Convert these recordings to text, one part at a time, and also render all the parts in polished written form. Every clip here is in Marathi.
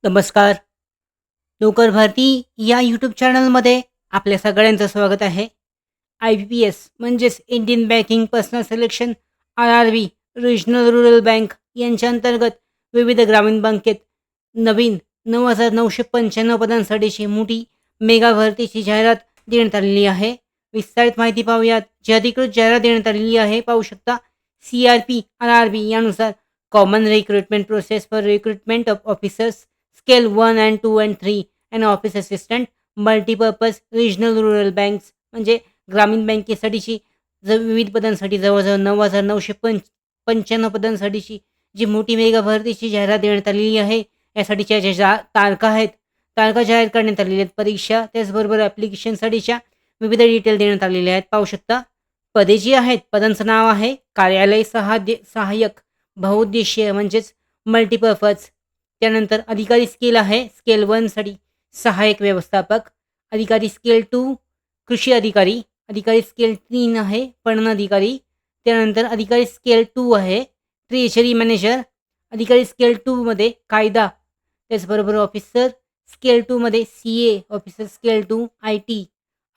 नमस्कार. नोकर भरती या यूट्यूब चॅनलमध्ये आपल्या सगळ्यांचं स्वागत आहे. IBPS म्हणजेच Indian banking personal selection RRB regional rural bank यांच्या अंतर्गत विविध ग्रामीण बँकेत नवीन 9,995 पदांसाठीची मोठी मेगा भरतीची जाहिरात देण्यात आलेली आहे. विस्तारित माहिती पाहूयात. जी अधिकृत जाहिरात देण्यात आलेली आहे पाहू शकता. CRP RRB यानुसार common recruitment process for recruitment of officers scale 1 and 2 and 3 and office assistant multipurpose regional rural banks म्हणजे ग्रामीण बँकेसाठीची विविध पदांसाठी जवळजवळ 9,995 पदांसाठीची जी मोठी मेगा भरतीची जाहिरात देण्यात आलेली आहे. यासाठीच्या ज्या तारखा आहेत, तारखा जाहीर करण्यात आलेल्या आहेत. परीक्षा त्याचबरोबर ॲप्लिकेशनसाठीच्या विविध डिटेल देण्यात आलेल्या आहेत पाहू शकता. पदे जी आहेत, पदांचं नाव आहे कार्यालय सहाय्यक बहुउद्देशीय म्हणजेच मल्टीपर्पज. त्यानंतर अधिकारी स्केल आहे स्केल 1 साठी सहाय्यक व्यवस्थापक. अधिकारी स्केल 2 कृषी अधिकारी. अधिकारी स्केल 3 आहे पणन अधिकारी. त्यानंतर अधिकारी स्केल 2 आहे ट्रेजरी मॅनेजर. अधिकारी स्केल 2 मध्ये कायदा. त्याचबरोबर ऑफिसर स्केल 2 मध्ये CA. Officer scale 2 IT.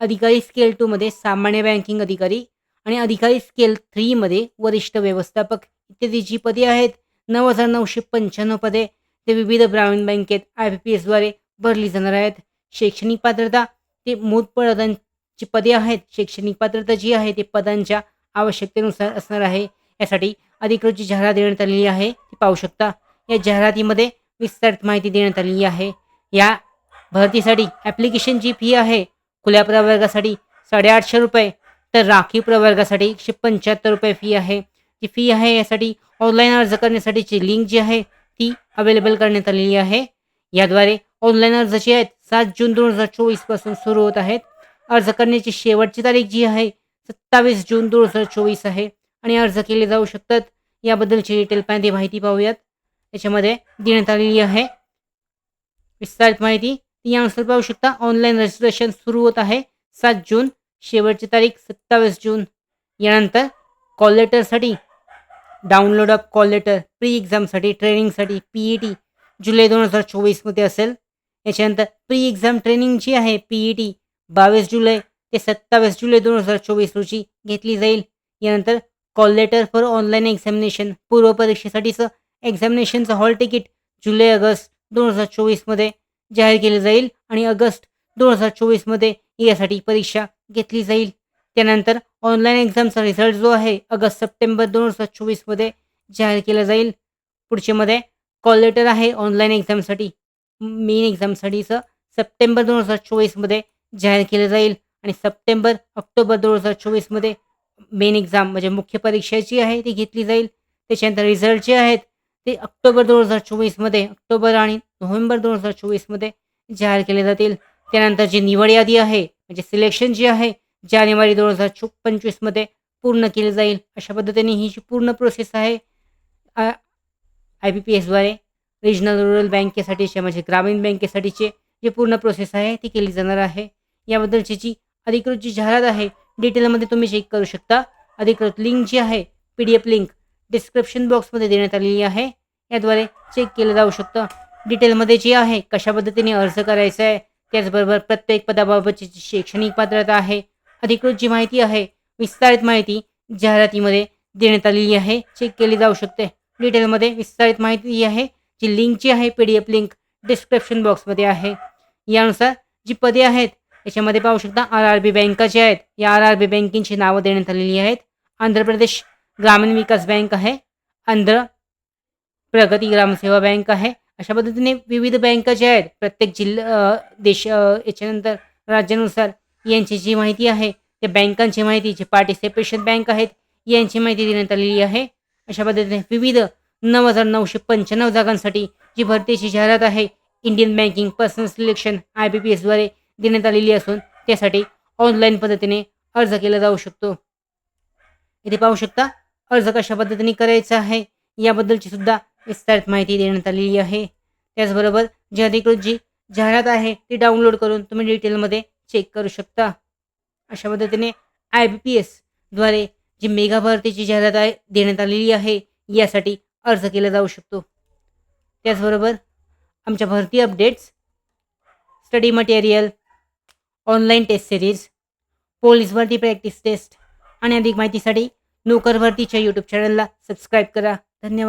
अधिकारी स्केल 2 मध्ये सामान्य बँकिंग अधिकारी आणि अधिकारी स्केल 3 मध्ये वरिष्ठ व्यवस्थापक इत्यादी जी पदे आहेत 9,995 पदे ते विविध ग्रामीण बँकेत IBPSद्वारे भरली जाणार आहेत. शैक्षणिक पात्रता ते मूळ पदांची पदे आहेत. शैक्षणिक पात्रता जी आहे ते पदांच्या आवश्यकतेनुसार असणार आहे. यासाठी अधिकृत जी जाहिरात देण्यात आलेली आहे ती पाहू शकता. या जाहिरातीमध्ये विस्तारित माहिती देण्यात आलेली आहे. या भरतीसाठी ॲप्लिकेशनची फी आहे खुल्या प्रवर्गासाठी ₹850 तर राखीव प्रवर्गासाठी ₹175 फी आहे. जी फी आहे यासाठी ऑनलाईन अर्ज करण्यासाठीची लिंक जी आहे ती अवेलेबल करण्यात आलेली आहे. याद्वारे ऑनलाईन अर्ज जे आहेत 7 जून 2024 पासून सुरू होत आहेत. अर्ज करण्याची शेवटची तारीख जी आहे 27 जून 2024 आहे आणि अर्ज केले जाऊ शकतात. याबद्दलची डिटेल माहिती पाहूयात. याच्यामध्ये देण्यात आलेली आहे विस्तारित माहिती. यानुसार पाहू शकता. ऑनलाईन रजिस्ट्रेशन सुरू होत आहे 7 जून. शेवटची तारीख 27 जून. यानंतर कॉल लेटरसाठी download of call letter pre एक्झामसाठी ट्रेनिंगसाठी PET जुलै 2024 मध्ये असेल. याच्यानंतर प्री एक्झाम ट्रेनिंग जी आहे PET 22 जुलै ते 27 जुलै 2024 रोजी घेतली जाईल. यानंतर call letter for online examination पूर्व परीक्षेसाठीचं एक्झामिनेशनचं हॉल तिकीट जुलै ऑगस्ट 2024 मध्ये जाहीर केलं जाईल आणि ऑगस्ट 2024 मध्ये यासाठी परीक्षा घेतली जाईल. त्यानंतर ऑनलाईन एक्झामचा रिझल्ट जो आहे ऑगस्ट सप्टेंबर 2024 मध्ये जाहीर केला जाईल. पुढचे मध्ये कॉल लेटर आहे ऑनलाईन एक्झामसाठी मेन एक्झामसाठीचं सप्टेंबर 2024 मध्ये जाहीर केलं जाईल आणि सप्टेंबर ऑक्टोबर 2024 मध्ये मेन एक्झाम म्हणजे मुख्य परीक्षा जी आहे ती घेतली जाईल. त्याच्यानंतर रिझल्ट जे आहेत ते ऑक्टोबर 2024 मध्ये ऑक्टोबर आणि नोव्हेंबर 2024 मध्ये जाहीर केले जातील. त्यानंतर जी निवड यादी आहे म्हणजे सिलेक्शन जे आहे जानेवारी 2025 मध्ये पूर्ण केली जाईल. अशा पद्धतीने ही जी पूर्ण प्रोसेस आहे IBPSद्वारे रिजनल रुरल बँकेसाठीचे म्हणजे ग्रामीण बँकेसाठीचे जी पूर्ण प्रोसेस आहे ती केली जाणार आहे. याबद्दलची जी अधिकृत जी जाहिरात आहे डिटेलमध्ये तुम्ही चेक करू शकता. अधिकृत लिंक जी आहे PDF लिंक डिस्क्रिप्शन बॉक्समध्ये देण्यात आलेली आहे. याद्वारे चेक केलं जाऊ शकतं. डिटेलमध्ये जी आहे कशा पद्धतीने अर्ज करायचा आहे त्याचबरोबर प्रत्येक पदाबाबतची जी शैक्षणिक पात्रता आहे अधिकृत जी माहिती आहे विस्तारित माहिती जाहिरातीमध्ये देण्यात आलेली आहे. चेक केली जाऊ शकते. डिटेलमध्ये विस्तारित माहिती जी आहे जी लिंकची आहे PDF लिंक डिस्क्रिप्शन बॉक्समध्ये आहे. यानुसार जी पदे आहेत याच्यामध्ये पाहू शकता RRB बँका ज्या आहेत या RRB बँकेची नावं देण्यात आलेली आहेत. आंध्र प्रदेश ग्रामीण विकास बँक आहे. आंध्र प्रगती ग्रामसेवा बँक आहे. अशा पद्धतीने विविध बँका ज्या आहेत प्रत्येक याच्यानंतर राज्यानुसार यांची जी माहिती आहे त्या बँकांची माहिती जी पार्टिसिपेशन बँक आहेत यांची माहिती देण्यात आलेली आहे. अशा पद्धतीने विविध 9,995 जागांसाठी जी भरतीची जाहिरात आहे इंडियन बँकिंग पर्सनल सिलेक्शन IBPSद्वारे देण्यात आलेली असून त्यासाठी ऑनलाईन पद्धतीने अर्ज केला जाऊ शकतो. इथे पाहू शकता अर्ज कशा पद्धतीने करायचा आहे याबद्दलची सुद्धा विस्तारित माहिती देण्यात आलेली आहे. त्याचबरोबर जी अधिकृत जी जाहिरात आहे ती डाउनलोड करून तुम्ही डिटेलमध्ये चेक करू शकता. अशा पद्धतीने IBPSद्वारे जी मेगा भरतीची जाहिरात आहे देण्यात आलेली आहे यासाठी अर्ज केला जाऊ शकतो. त्याचबरोबर आमच्या भरती updates, study material, online test series, police भरती प्रॅक्टिस टेस्ट आणि अधिक माहितीसाठी नोकर भरतीच्या यूट्यूब चॅनलला सबस्क्राईब करा. धन्यवाद.